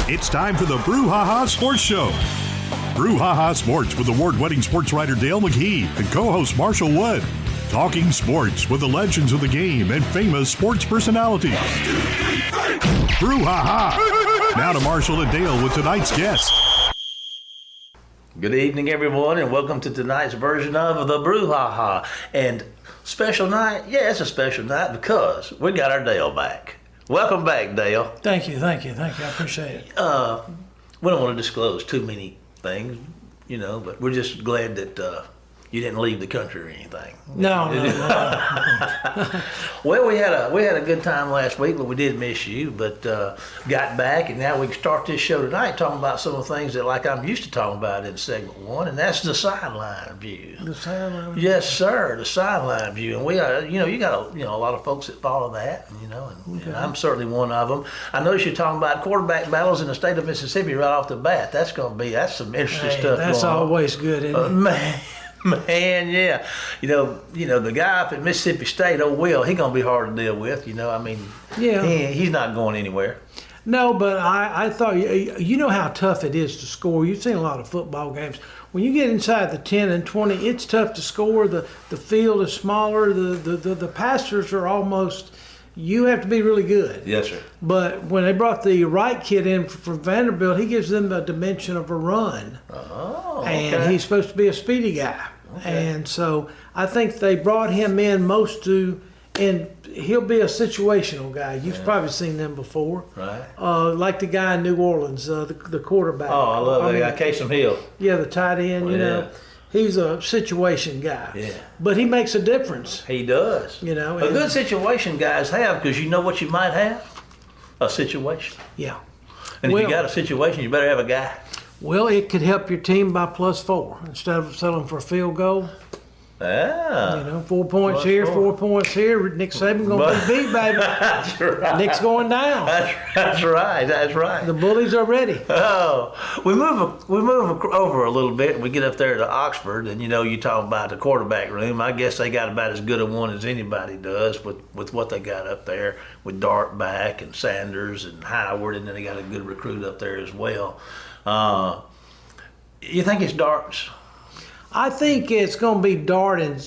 It's time for the Brouhaha Sports Show. Brouhaha Sports with award-winning sports writer Dale McKee and co-host Marshall Wood. Talking sports with the legends of the game and famous sports personalities. Brouhaha! Now to Marshall and Dale with tonight's guest. Good evening, everyone, and welcome to tonight's version of the Brouhaha. And special night? Yeah, it's a special night because we got our Dale back. Welcome back, Dale. Thank you. I appreciate it. We don't want to disclose too many things, but we're just glad that you didn't leave the country or anything. No. Well, we had a good time last week, but we did miss you. But got back, and now we can start this show tonight talking about some of the things that, like I'm used to talking about in segment one, and that's the sideline view. The sideline view? Yes, sir, the sideline view. And we are, you got a lot of folks that follow that, and I'm certainly one of them. I noticed you're talking about quarterback battles in the state of Mississippi right off the bat. That's some interesting stuff. That's always good, isn't it? Man, yeah. The guy up at Mississippi State, Will, he's going to be hard to deal with, Yeah. He's not going anywhere. No, but I thought, you know how tough it is to score. You've seen a lot of football games. When you get inside the 10 and 20, it's tough to score. The field is smaller. The passers are almost, you have to be really good. Yes, sir. But when they brought the Wright kid in from Vanderbilt, he gives them the dimension of a run. Oh, and okay. he's supposed to be a speedy guy. Okay. And so I think they brought him in and he'll be a situational guy. You've probably seen them before. Right. Like the guy in New Orleans, the quarterback. Oh, I love that guy, Casey Hill. Yeah, the tight end, He's a situation guy. Yeah. But he makes a difference. He does. A good situation guys have, because you know what you might have? A situation. Yeah. And if you got a situation, you better have a guy. Well, it could help your team by +4 instead of settling for a field goal. Yeah. 4 points here, 4 points here. Nick Saban going to be beat, baby. That's right. Nick's going down. That's right. The bullies are ready. Oh, we move over a little bit, and we get up there to Oxford, and you talk about the quarterback room. I guess they got about as good a one as anybody does with what they got up there with Dart back and Sanders and Howard, and then they got a good recruit up there as well. You think it's Dart's? I think it's going to be Dart and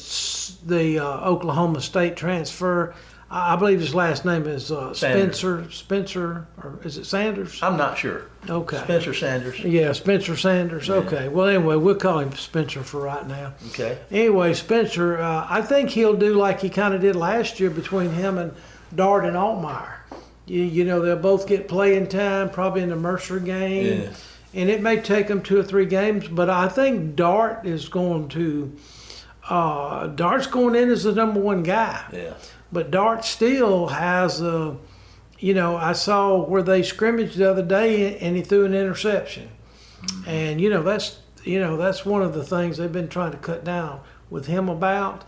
the Oklahoma State transfer. I believe his last name is Spencer, or is it Sanders? I'm not sure. Okay. Spencer Sanders. Yeah, Spencer Sanders. Yeah. Okay. Well, anyway, we'll call him Spencer for right now. Okay. Anyway, Spencer, I think he'll do like he kind of did last year between him and Dart and Altmaier. They'll both get playing time, probably in the Mercer game. Yeah. And it may take them 2 or 3 games, but I think Dart is going to Dart's going in as the number 1 guy. Yeah. But Dart still has I saw where they scrimmaged the other day and he threw an interception. Mm-hmm. And that's one of the things they've been trying to cut down with him about.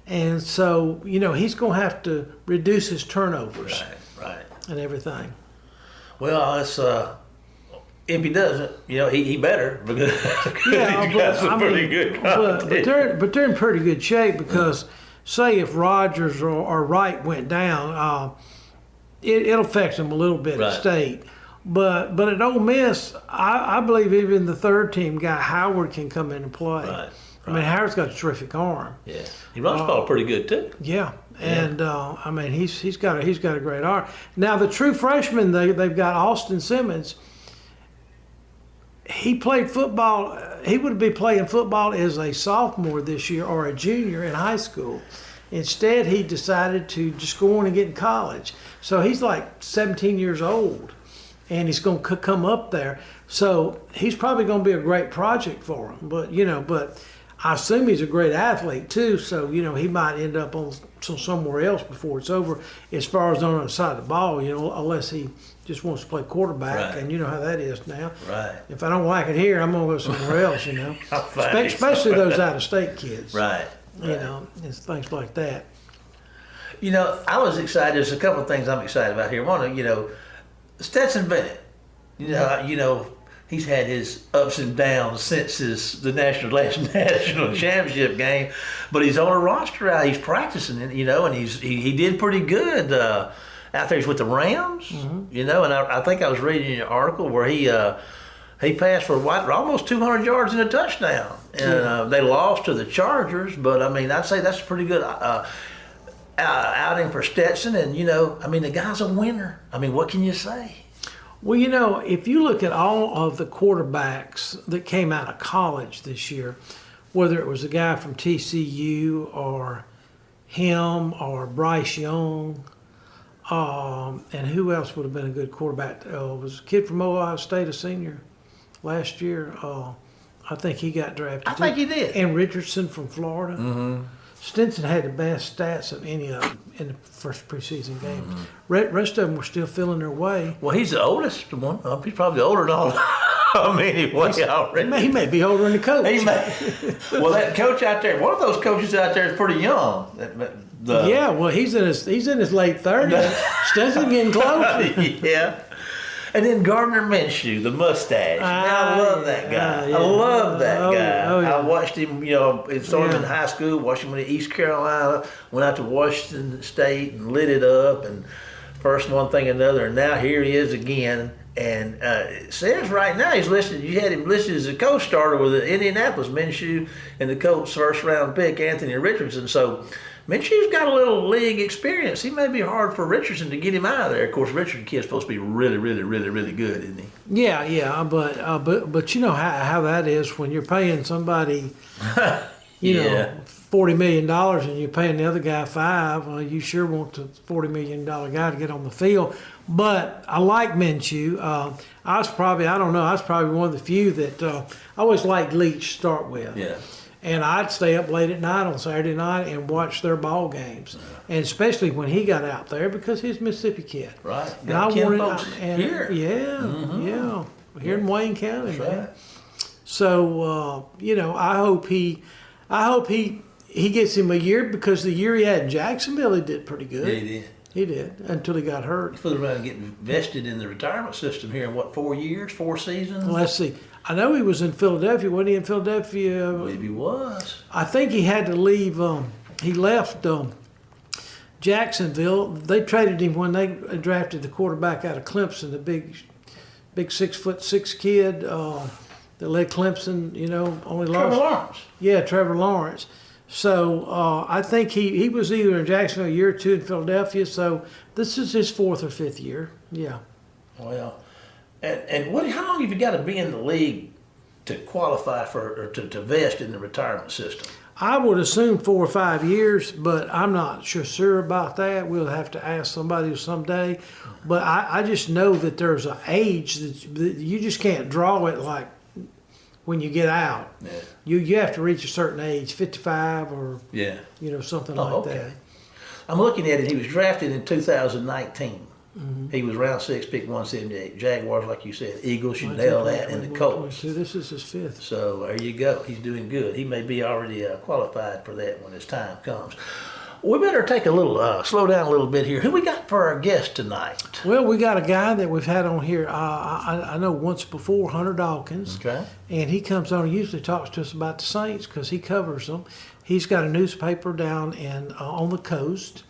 And so, he's going to have to reduce his turnovers. Right. And everything. Well, it's if he doesn't, he better, because he's got some pretty good competition. But they're in pretty good shape because, say, if Rogers or Wright went down, it affects them a little bit at state. But at Ole Miss, I believe even the third team guy Howard can come in and play. Right. I mean, Howard's got a terrific arm. Yeah, he runs the ball pretty good too. Yeah. And he's got a great arm. Now the true freshman they've got Austin Simmons. He played football. He would be playing football as a sophomore this year or a junior in high school. Instead, he decided to just go on and get in college. So he's like 17 years old, and he's going to come up there. So he's probably going to be a great project for him. But I assume he's a great athlete too. So he might end up on somewhere else before it's over. As far as on the other side of the ball, unless he just wants to play quarterback, and you know how that is now. Right. If I don't like it here, I'm gonna go somewhere else. Especially those out-of-state kids. Right. And things like that. I was excited. There's a couple of things I'm excited about here. One, Stetson Bennett. He's had his ups and downs since the national championship game, but he's on a roster out. He's practicing, and he did pretty good. out there. He's with the Rams, you know. And I think I was reading an article where he passed for almost 200 yards and a touchdown. And they lost to the Chargers, but I mean, I'd say that's a pretty good outing for Stetson. And you know, I mean, the guy's a winner. I mean, what can you say? Well, you know, if you look at all of the quarterbacks that came out of college this year, whether it was a guy from TCU or him or Bryce Young, and who else would have been a good quarterback? Was a kid from Ohio State, a senior last year. I think he got drafted. I think he did. And Richardson from Florida. Mm-hmm. Stinson had the best stats of any of them in the first preseason game. Rest of them were still feeling their way. Well, he's the oldest one. He's probably older than all of them anyway already. He may be older than the coach. Well, that coach out there, one of those coaches out there is pretty young. Yeah, well, he's in his late 30s. Stinson getting close. Yeah. And then Gardner Minshew, the mustache. I love that guy. I love that guy. Oh, yeah. I watched him, you know, saw him in high school, watched him in East Carolina, went out to Washington State and lit it up, and first one thing another, and now here he is again. And it says right now he's listed, you had him listed as a co-starter with the Indianapolis, Minshew, and the Colts' first-round pick, Anthony Richardson. So Minshew's got a little league experience. He may be hard for Richardson to get him out of there. Of course, Richardson kid's supposed to be really, really, really, really good, isn't he? Yeah, but you know how that is when you're paying somebody, you know, $40 million and you're paying the other guy $5 million. You sure want the $40 million guy to get on the field. But I like Minshew. I was probably one of the few that I always liked Leach to start with. Yeah. And I'd stay up late at night on Saturday night and watch their ball games, and especially when he got out there because he's a Mississippi kid. Right. And I wanted here. Yeah, here in Wayne County, That's man. right. So you know, I hope he gets him a year because the year he had in Jacksonville, he did pretty good. Yeah, he did. He did until he got hurt. He flew around and getting vested in the retirement system here in 4 years, 4 seasons? Let's see. I know he was in Philadelphia. Wasn't he in Philadelphia? I believe he was. I think he had to leave. He left Jacksonville. They traded him when they drafted the quarterback out of Clemson, the big 6'6" kid that led Clemson. You know, only lost. Trevor Lawrence. Yeah, Trevor Lawrence. So I think he was either in Jacksonville a year or two in Philadelphia. So this is his 4th or 5th year. Yeah. Well, and how long have you got to be in the league to qualify for or to vest in the retirement system? I would assume 4 or 5 years, but I'm not sure about that. We'll have to ask somebody someday. But I just know that there's an age that you just can't draw it like when you get out. Yeah. You have to reach a certain age, 55 or something like that. I'm looking at it. He was drafted in 2019. He was round 6, pick 178. Jaguars, like you said, Eagles, you nailed that, and the Colts. This is his 5th. So there you go. He's doing good. He may be already qualified for that when his time comes. We better take a little, slow down a little bit here. Who we got for our guest tonight? Well, we got a guy that we've had on here, I know once before, Hunter Dawkins. Okay. And he comes on and usually talks to us about the Saints because he covers them. He's got a newspaper down on the coast.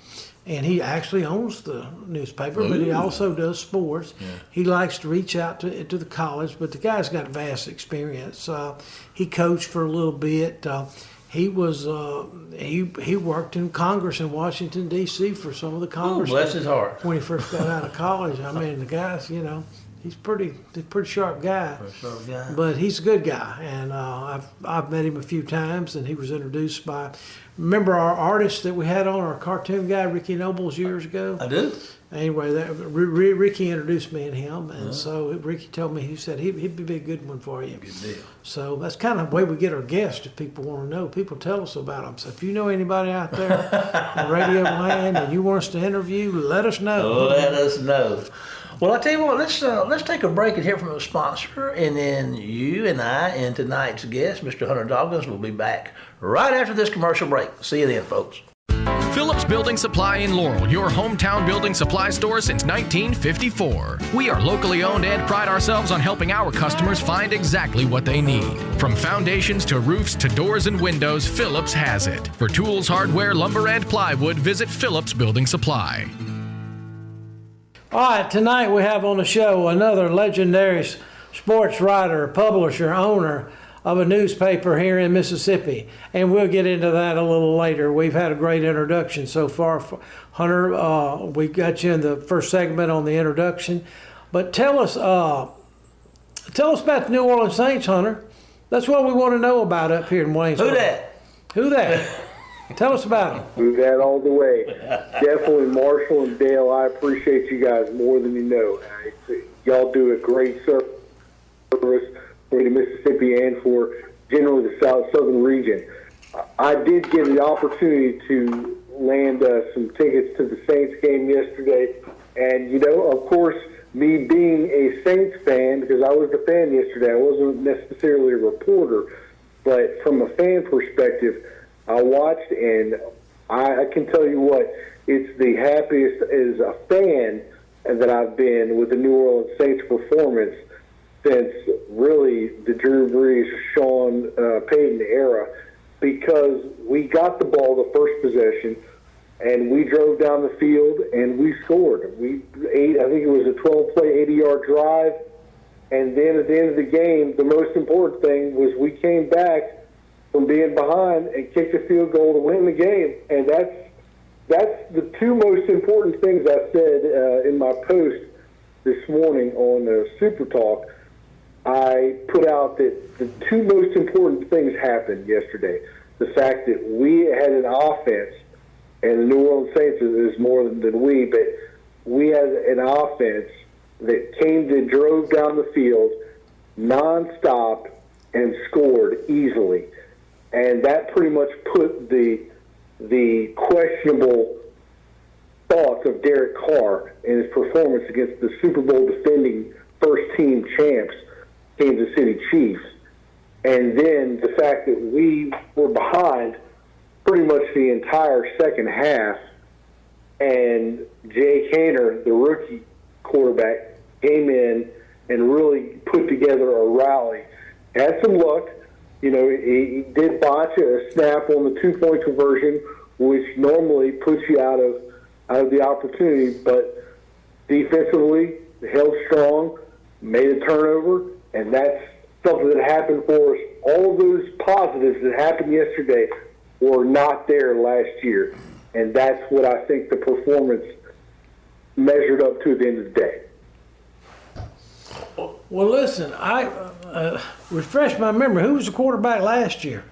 And he actually owns the newspaper, but he also does sports. Yeah. He likes to reach out to the college, but the guy's got vast experience. He coached for a little bit. He was he worked in Congress in Washington D.C. for some of the Congress. Bless his heart. When he first got out of college, I mean, the guy's he's pretty sharp guy. But he's a good guy, and I've met him a few times, and he was introduced by. Remember our artist that we had on, our cartoon guy, Ricky Nobles, years ago? I do. Anyway, Ricky introduced me and him, and so Ricky told me, he said he'd be a good one for you. Good deal. So that's kind of the way we get our guests if people want to know. People tell us about them. So if you know anybody out there in radio land and you want us to interview, let us know. Let us know. Well, I tell you what, let's take a break and hear from a sponsor, and then you and I and tonight's guest, Mr. Hunter Dawkins, will be back right after this commercial break. See you then, folks. Phillips Building Supply in Laurel, your hometown building supply store since 1954. We are locally owned and pride ourselves on helping our customers find exactly what they need. From foundations to roofs to doors and windows, Phillips has it. For tools, hardware, lumber, and plywood, visit Phillips Building Supply. All right, tonight we have on the show another legendary sports writer, publisher, owner of a newspaper here in Mississippi, and we'll get into that a little later. We've had a great introduction so far, Hunter. We got you in the first segment on the introduction, but tell us about the New Orleans Saints, Hunter. That's what we want to know about up here in Waynesboro. Who that? Tell us about them. Who that all the way. Definitely Marshall and Dale, I appreciate you guys more than you know. Y'all do a great service for the Mississippi and for generally the southern region. I did get the opportunity to land some tickets to the Saints game yesterday. And, of course, me being a Saints fan, because I was the fan yesterday, I wasn't necessarily a reporter, but from a fan perspective, I watched, and I can tell you what, it's the happiest as a fan that I've been with the New Orleans Saints performance since really the Drew Brees, Sean Payton era, because we got the ball the first possession, and we drove down the field, and we scored. I think it was a 12-play, 80-yard drive, and then at the end of the game, the most important thing was we came back from being behind and kicked a field goal to win the game. And that's the two most important things I said in my post this morning on Super Talk. I put out that the two most important things happened yesterday. The fact that we had an offense, and the New Orleans Saints is more than we, but we had an offense that drove down the field nonstop and scored easily. And that pretty much put the questionable thoughts of Derek Carr and his performance against the Super Bowl defending first-team champs, Kansas City Chiefs. And then the fact that we were behind pretty much the entire second half, and Jay Kaner, the rookie quarterback, came in and really put together a rally. Had some luck. He did botch a snap on the two-point conversion, which normally puts you out of the opportunity. But defensively, held strong, made a turnover, and that's something that happened for us. All those positives that happened yesterday were not there last year, and that's what I think the performance measured up to at the end of the day. Well, listen, I refresh my memory. Who was the quarterback last year?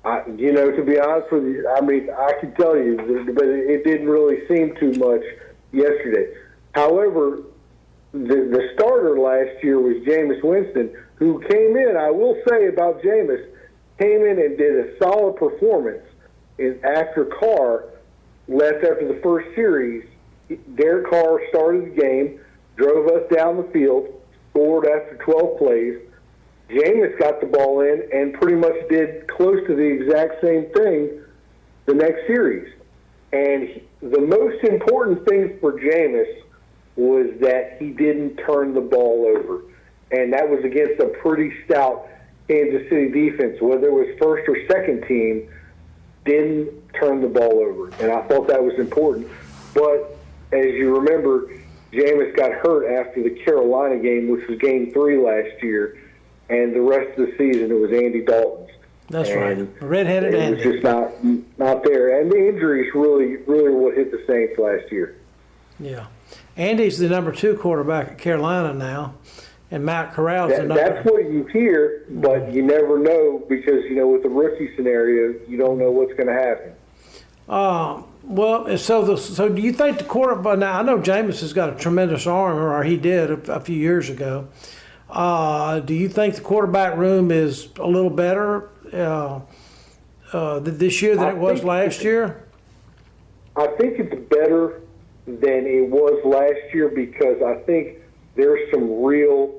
To be honest with you, I can tell you, but it didn't really seem too much yesterday. However, the starter last year was Jameis Winston, who came in, I will say about Jameis, came in and did a solid performance. After Carr left after the first series, Derek Carr started the game, drove us down the field, scored after 12 plays. Jameis got the ball in and pretty much did close to the exact same thing the next series. And the most important thing for Jameis was that he didn't turn the ball over. And that was against a pretty stout Kansas City defense, whether it was first or second team, didn't turn the ball over. And I thought that was important. But as you remember, Jameis got hurt after the Carolina game, which was game 3 last year, and the rest of the season it was Andy Dalton's. That's right, redheaded Andy. It was just not there, and the injuries really what hit the Saints last year. Yeah, Andy's the number 2 quarterback at Carolina now, and Matt Corral's the number. That's what you hear, but you never know because with the rookie scenario, you don't know what's going to happen. Well, so do you think the quarterback? Now I know Jameis has got a tremendous arm, or he did a few years ago. Do you think the quarterback room is a little better this year than it was last year? I think it's better than it was last year because I think there's some real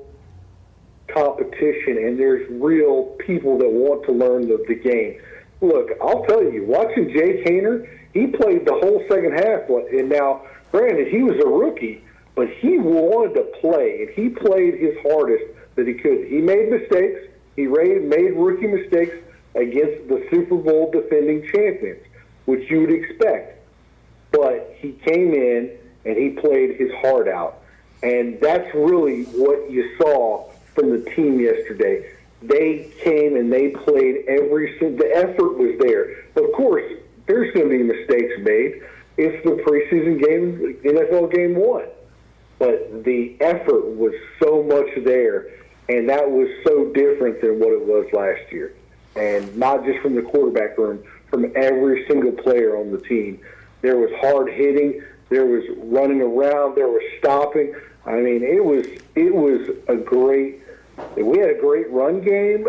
competition and there's real people that want to learn the game. Look, I'll tell you, watching Jay Kaner, he played the whole second half. And now, granted, he was a rookie, but he wanted to play, and he played his hardest that he could. He made mistakes. He made rookie mistakes against the Super Bowl defending champions, which you would expect. But he came in, and he played his heart out. And that's really what you saw from the team yesterday. They came and they played the effort was there. Of course, there's going to be mistakes made. It's the preseason game, NFL game 1. But the effort was so much there, and that was so different than what it was last year. And not just from the quarterback room, from every single player on the team. There was hard hitting, there was running around, there was stopping. I mean, it was a great. We had a great run game.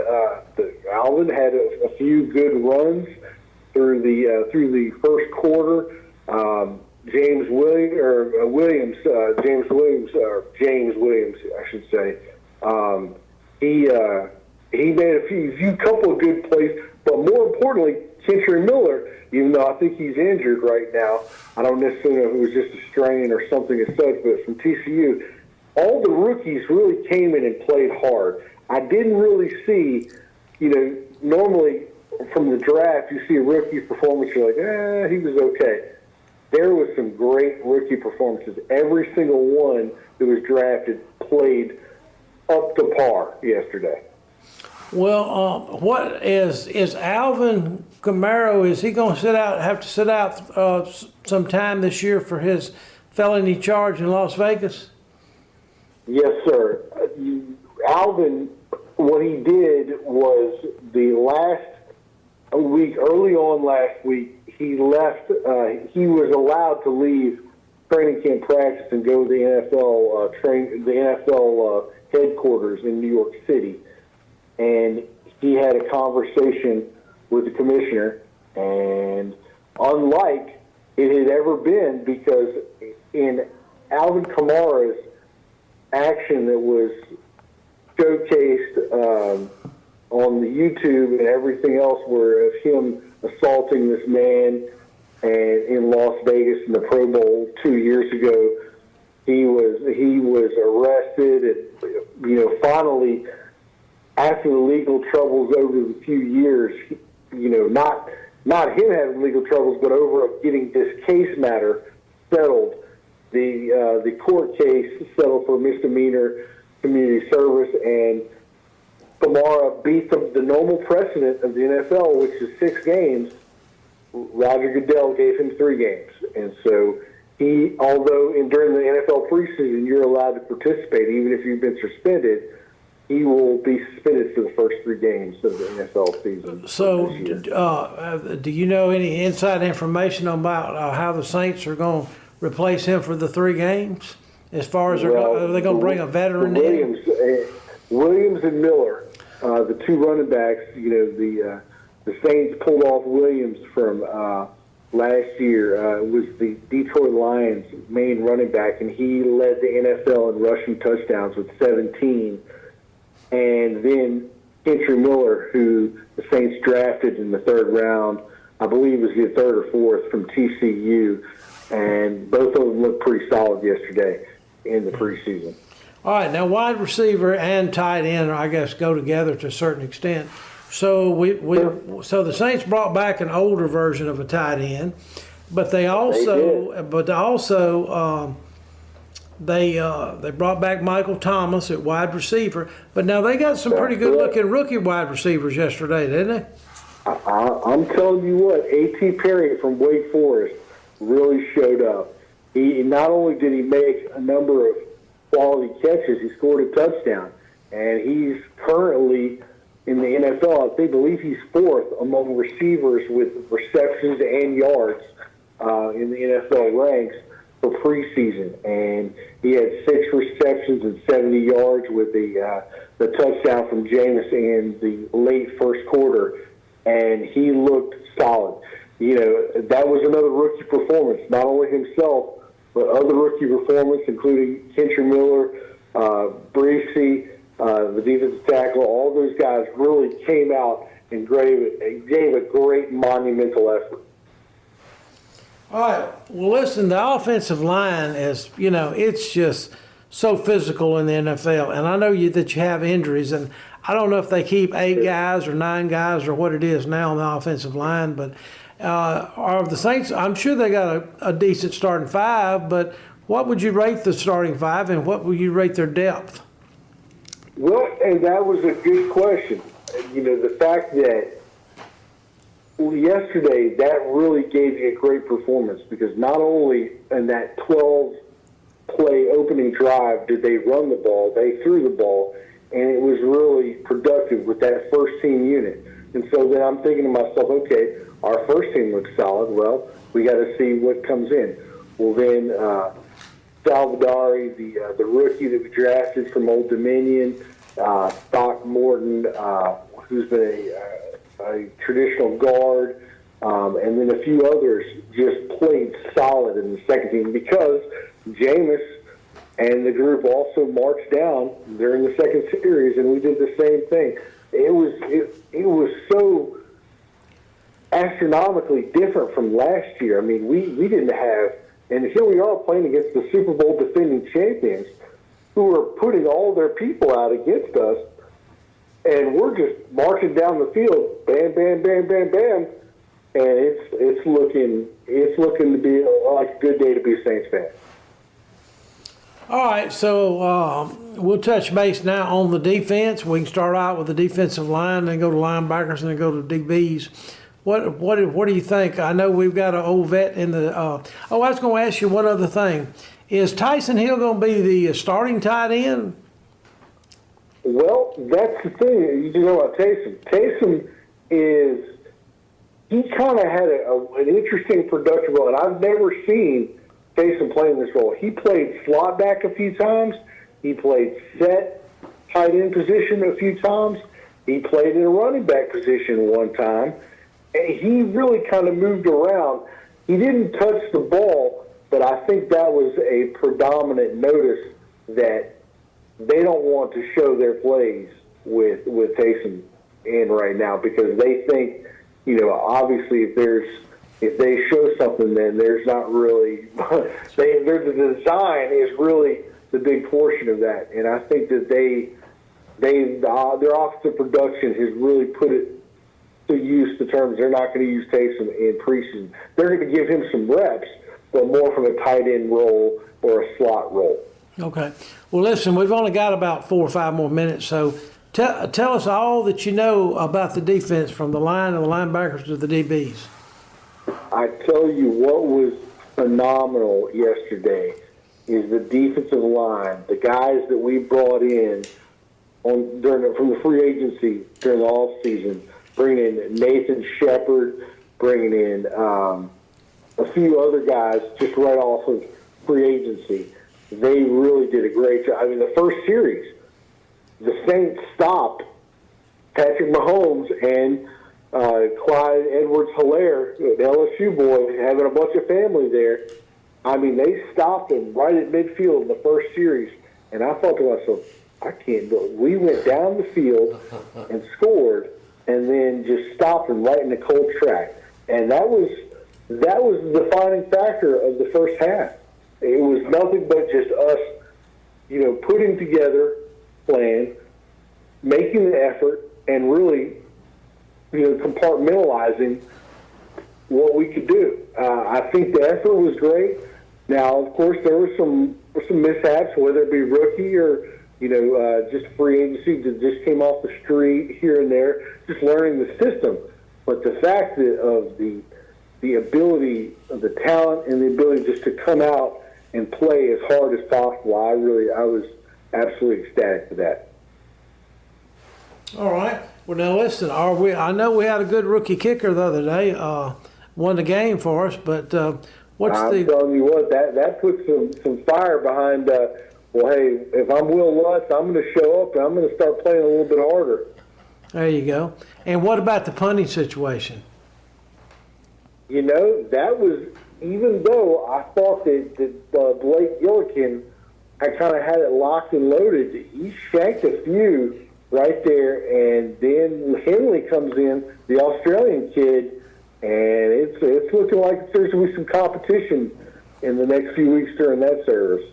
Alvin had a few good runs through the first quarter. James Williams, I should say. He made a few couple of good plays, but more importantly, Kentry Miller, even though I think he's injured right now, I don't necessarily know if it was just a strain or something as such, but from TCU, all the rookies really came in and played hard. I didn't really see, normally from the draft, you see a rookie performance, you're like, he was okay. There was some great rookie performances. Every single one that was drafted played up to par yesterday. Well, what is Alvin Kamara? Is he going to have to sit out some time this year for his felony charge in Las Vegas? Yes, sir. Alvin, what he did was the last week, early on last week, he left. He was allowed to leave training camp practice and go to the NFL headquarters in New York City. And he had a conversation with the commissioner, and unlike it had ever been, because in Alvin Kamara's action that was showcased on the YouTube and everything else, where of him assaulting this man and in Las Vegas in the Pro Bowl 2 years ago, he was arrested, and finally, after the legal troubles over the few years, not him having legal troubles, but over getting this case matter settled, the court case settled for misdemeanor community service, and Kamara beat the normal precedent of the NFL, which is 6 games. Roger Goodell gave him 3 games, and so although during the NFL preseason you're allowed to participate even if you've been suspended, he will be suspended for the first 3 games of the NFL season. So, do you know any inside information about how the Saints are going to replace him for the 3 games? As far as are they going to bring a veteran in? Williams and Miller, the 2 running backs. The Saints pulled off Williams from last year. Was the Detroit Lions' main running back, and he led the NFL in rushing touchdowns with 17. And then Kentry Miller, who the Saints drafted in the 3rd round, I believe was the 3rd or 4th from TCU, and both of them looked pretty solid yesterday in the preseason. All right, now wide receiver and tight end, I guess, go together to a certain extent. So so the Saints brought back an older version of a tight end, but they brought back Michael Thomas at wide receiver, but now they got some pretty good-looking rookie wide receivers yesterday, didn't they? I'm telling you what, A.T. Perry from Wake Forest really showed up. He not only did he make a number of quality catches, he scored a touchdown, and he's currently in the NFL. I believe he's 4th among receivers with receptions and yards in the NFL ranks for preseason, and he had 6 receptions and 70 yards with the touchdown from Jameis in the late first quarter, and he looked solid. That was another rookie performance, not only himself, but other rookie performance, including Kentry Miller, Breesy, the defensive tackle. All those guys really came out and gave a great monumental effort. All right. Well, listen, the offensive line is, it's just so physical in the NFL. And I know that you have injuries, and I don't know if they keep 8 guys or 9 guys or what it is now on the offensive line, but are the Saints, I'm sure they got a decent starting 5, but What would you rate the starting five, and what would you rate their depth? Well, and that was a good question. You know, the fact that yesterday that really gave you a great performance, because not only in that 12-play opening drive did they run the ball, they threw the ball, and it was really productive with that first-team unit. And so then I'm thinking to myself, okay, our first team looks solid. Well, we got to see what comes in. Well, then Salvadori, the rookie that we drafted from Old Dominion, Throckmorton, who's been a traditional guard, and then a few others just played solid in the second team, because Jameis and the group also marched down during the second series, and we did the same thing. It was so astronomically different from last year. I mean, we didn't have, and here we are playing against the Super Bowl defending champions who are putting all their people out against us, and we're just marching down the field, bam, bam, bam, bam, bam, and it's looking to be like a good day to be a Saints fan. All right, so we'll touch base now on the defense. We can start out with the defensive line, then go to linebackers, and then go to DBs. What do you think? I know we've got an old vet in the. I was going to ask you one other thing. Is Tyson Hill going to be the starting tight end? Well, that's the thing. You know about Taysom. Taysom he kind of had an interesting productive role, and I've never seen Taysom playing this role. He played slot back a few times. He played set tight end position a few times. He played in a running back position one time. And he really kind of moved around. He didn't touch the ball, but I think that was a predominant notice that they don't want to show their plays with Taysom in right now, because they think, you know, obviously if they show something, then there's not really the design is really the big portion of that. And I think that their offensive production has really put it to use the terms. They're not going to use Taysom in preseason. They're going to give him some reps, but more from a tight end role or a slot role. Okay. Well, listen, we've only got about 4 or 5 more minutes, so tell us all that you know about the defense, from the line and the linebackers to the DBs. I tell you what was phenomenal yesterday is the defensive line, the guys that we brought in from the free agency during the offseason, bringing in Nathan Shepard, bringing in a few other guys just right off of free agency. They really did a great job. I mean, the first series, the Saints stopped Patrick Mahomes and Clyde Edwards-Helaire, the LSU boy, having a bunch of family there. I mean, they stopped him right at midfield in the first series, and I thought to myself, I can't do it. We went down the field and scored, and then just stopped him right in the cold track. And that was the defining factor of the first half. It was nothing but just us, you know, putting together plan, making the effort, and really, you know, compartmentalizing what we could do. I think the effort was great. Now, of course, there were some mishaps, whether it be rookie or, you know, just free agency that just came off the street here and there, just learning the system. But the fact of the ability of the talent and the ability just to come out and play as hard as possible, I was absolutely ecstatic for that. All right. Well, now listen. I know we had a good rookie kicker the other day. Won the game for us, but I'm telling you what, that puts some fire behind. Well, hey, if I'm Will Lutz, I'm going to show up and I'm going to start playing a little bit harder. There you go. And what about the punting situation? You know, that was, even though I thought that Blake Gillikin, I kind of had it locked and loaded, he shanked a few right there, and then Henley comes in, the Australian kid, and it's looking like there's going to be some competition in the next few weeks during that service.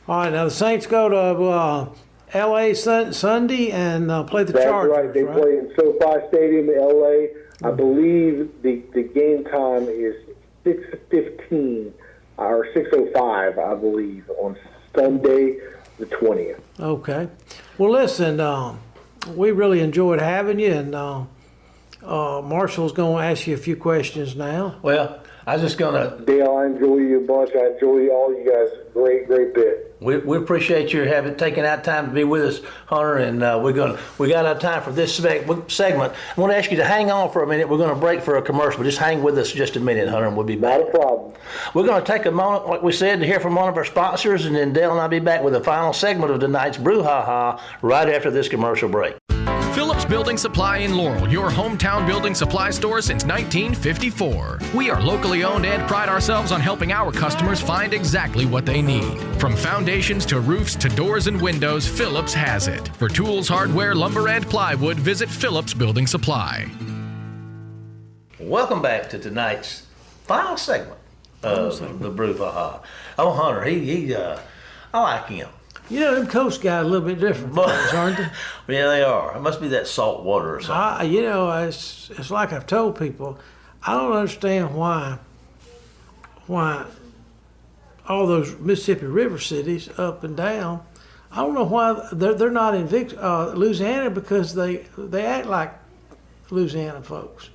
All right, now the Saints go to L.A. Sunday and play the Chargers. That's right. They play in SoFi Stadium, L.A. I believe the game time is 6:15 or 6:05, I believe, on Sunday the 20th. Okay. Well, listen, we really enjoyed having you, and Marshall's going to ask you a few questions now. Well, I was just gonna. Dale, I enjoy you a bunch. I enjoy all you guys a great bit. We appreciate you taking out time to be with us, Hunter, and we got our time for this segment. I want to ask you to hang on for a minute. We're going to break for a commercial. Just hang with us just a minute, Hunter, and we'll be back. Not a problem. We're going to take a moment, like we said, to hear from one of our sponsors, and then Dale and I'll be back with the final segment of tonight's Brouhaha right after this commercial break. Phillips Building Supply in Laurel, your hometown building supply store since 1954. We are locally owned and pride ourselves on helping our customers find exactly what they need. From foundations to roofs to doors and windows, Phillips has it. For tools, hardware, lumber, and plywood, visit Phillips Building Supply. Welcome back to tonight's final segment of the Brouhaha. Oh, Hunter, I like him. You know, them coast guys are a little bit different from us, aren't they? Yeah, they are. It must be that salt water or something. It's like I've told people, I don't understand why all those Mississippi River cities up and down, I don't know why they're not in Louisiana, because they act like Louisiana folks.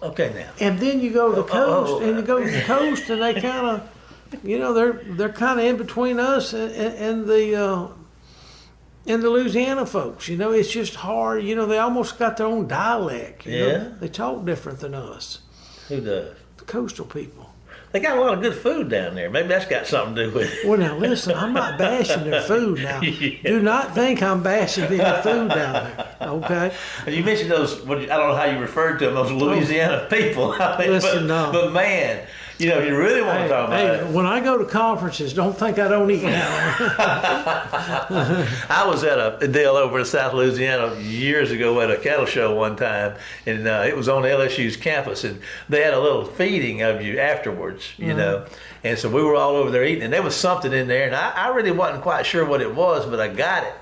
Okay, now. And then you go to the coast, and they kind of, they're kind of in between us and the Louisiana folks. It's just hard. They almost got their own dialect. They talk different than us. Who does? The coastal people. They got a lot of good food down there. Maybe that's got something to do with it. Well, now listen, I'm not bashing their food now. Yeah. Do not think I'm bashing their food down there. Okay. You mentioned those. I don't know how you referred to them. Those Louisiana people. Listen, but man. If you really want to talk about it. When I go to conferences, don't think I don't eat now. I was at a deal over in South Louisiana years ago at a cattle show one time, and it was on LSU's campus, and they had a little feeding of you afterwards, and so we were all over there eating, and there was something in there, and I really wasn't quite sure what it was, but I got it,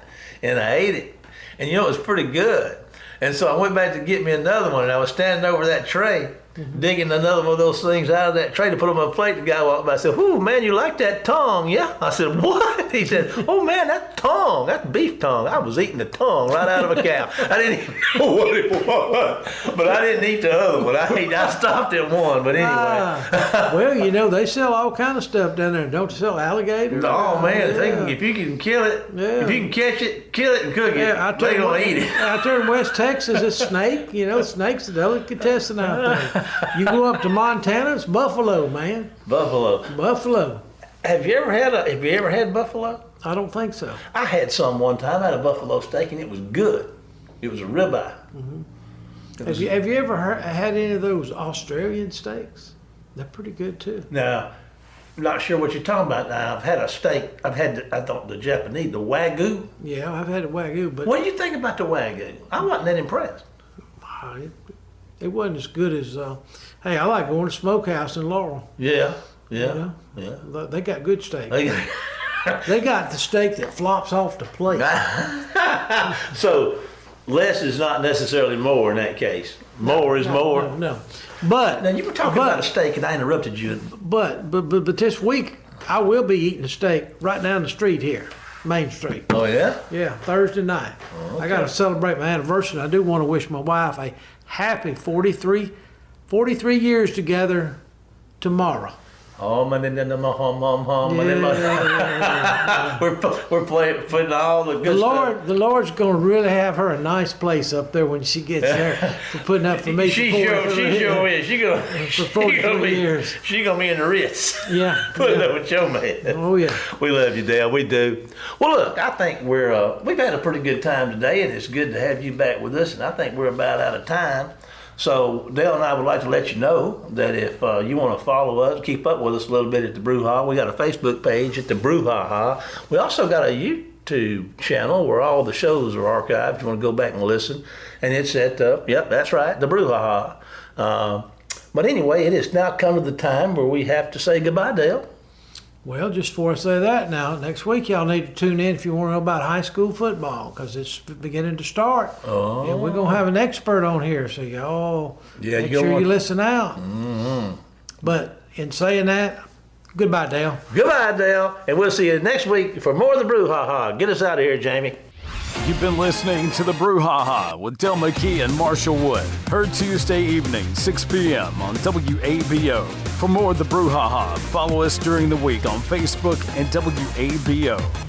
and I ate it, and it was pretty good. And so I went back to get me another one, and I was standing over that tray, digging another one of those things out of that tray to put on my plate. The guy walked by and said, "Ooh, man, you like that tongue, yeah?" I said, "What?" He said, "Oh, man, that tongue, that's beef tongue." I was eating the tongue right out of a cow. I didn't even know what it was, but I didn't eat the other one. I stopped at one, but anyway. Well, they sell all kind of stuff down there. Don't they sell alligators? Oh, man, if you can kill it, if you can catch it, kill it and cook it, they're going to eat it. Out there in West Texas, it's snake. Snake's a delicatessen out there. You go up to Montana, it's buffalo, man. Buffalo. Have you ever had buffalo? I don't think so. I had some one time. I had a buffalo steak, and it was good. It was a ribeye. Mm-hmm. Have you ever had any of those Australian steaks? They're pretty good too. Now, I'm not sure what you're talking about. Now, I've had a steak. I thought the Japanese, the Wagyu. Yeah, I've had a Wagyu, but what do you think about the Wagyu? I wasn't that impressed. It wasn't as good as. Hey, I like going to Smokehouse in Laurel. Yeah. They got good steak. They got the steak that flops off the plate. So, less is not necessarily more in that case. More is more. No. But now you were talking about a steak, and I interrupted you. But this week I will be eating a steak right down the street here, Main Street. Oh yeah. Yeah, Thursday night. Okay. I got to celebrate my anniversary. I do want to wish my wife a happy 43 years together tomorrow. We're putting all the good stuff. The Lord's going to really have her a nice place up there when she gets there for putting up for me. She sure is. For 43 years. She's going to be in the Ritz. Yeah. Putting up with your man. Oh, yeah. We love you, Dale. We do. Well, look, I think we've had a pretty good time today, and it's good to have you back with us, and I think we're about out of time. So Dale and I would like to let you know that if you want to follow us, keep up with us a little bit at the Brouhaha, we got a Facebook page at the Brouhaha. We also got a YouTube channel where all the shows are archived. If you want to go back and listen, and it's at that's right, the Brouhaha. But anyway, it has now come to the time where we have to say goodbye, Dale. Well, just before I say that now, next week y'all need to tune in if you want to know about high school football, because it's beginning to start. Oh. And we're going to have an expert on here, so y'all make sure you listen out. Mm-hmm. But in saying that, Goodbye, Dale. Goodbye, Dale. And we'll see you next week for more of the Brouhaha. Get us out of here, Jamie. You've been listening to the Brouhaha with Dale McKee and Marshall Wood. Heard Tuesday evening, 6 p.m. on WABO. For more of the Brouhaha, follow us during the week on Facebook and WABO.